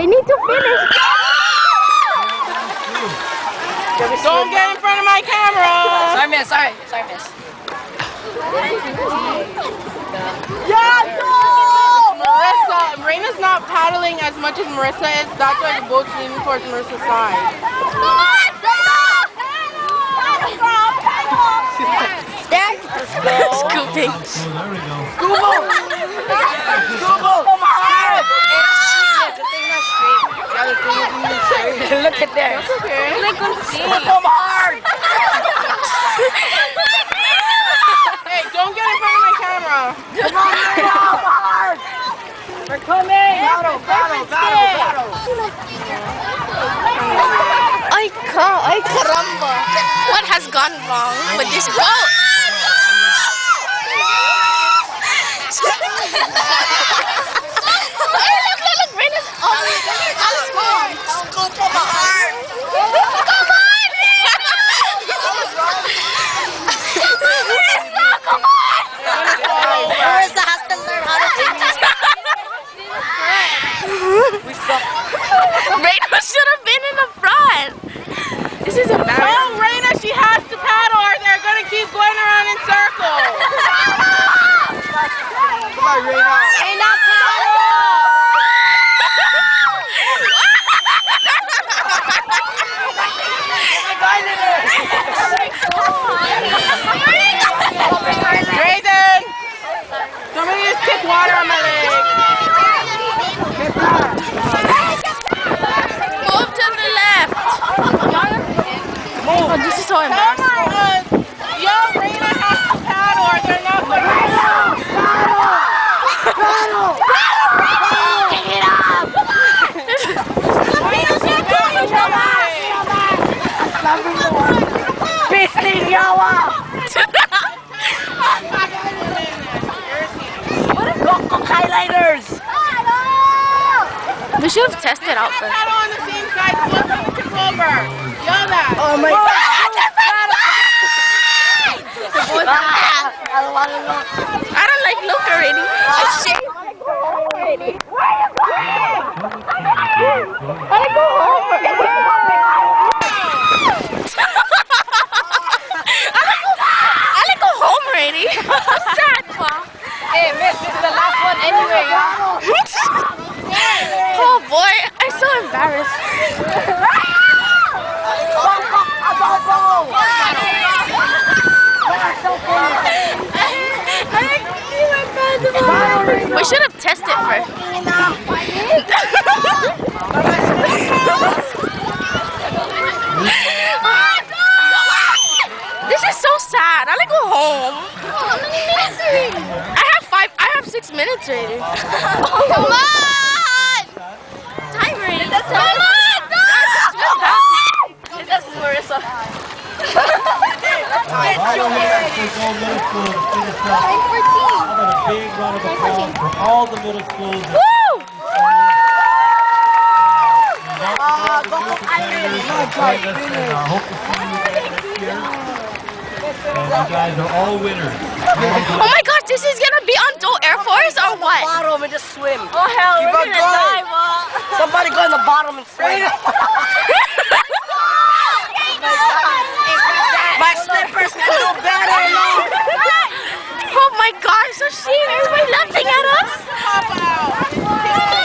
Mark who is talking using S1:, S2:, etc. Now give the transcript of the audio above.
S1: They need to finish.
S2: Don't get in front of my camera.
S3: Sorry, miss. Sorry, miss.
S2: Marissa, Raina's not paddling as much as Marissa is. That's why the boat's leaning towards Marissa's side.
S1: Scooping.
S3: Look at there.
S2: Hey, don't get in front of my camera.
S3: We're coming. Battle.
S1: Ay caramba. What has gone wrong with this boat? Look, Raina's Alice gone. Scoop from my heart. Come on. Marissa has to learn how to do this. Raina should have been in the front. This is embarrassing.
S2: Tell Raina she has to paddle or they're going to keep going around in circles.
S3: Come on, Raina.
S1: Raina, paddle.
S2: Grayson! Somebody just kick water on my leg.
S1: Move to the left. Oh, this is so embarrassing.
S2: Yo, Raina has to paddle or they're not going to
S1: Pick it up.
S3: Pisting Yawa. Highlighters.
S1: We should have tested out first.
S2: paddle on the same side. One's going to tip over. Yell that.
S3: Oh my God.
S1: I don't like look already. I like go home already. Sad, pa.
S3: Hey, miss, this is the last one anyway.
S1: Oh boy, I'm so embarrassed. We should have tested first. This is so sad. I like go home. I have 6 minutes already. Come on! Timer. Come on! This is Marissa.
S4: A big round of applause for all the middle schools.
S1: Woo!
S4: I hope to see you next year. And you guys are all winners.
S1: Oh my gosh, this is gonna be on Dole Air Force or what?
S3: Bottom and just swim.
S1: Oh hell,
S3: Keep
S1: we're
S3: on
S1: gonna
S3: going.
S1: die, Ma.
S3: Somebody go in the bottom and swim. My slippers can do better, no?
S1: Oh my gosh, so shame, everybody laughing at us.
S2: Pop out.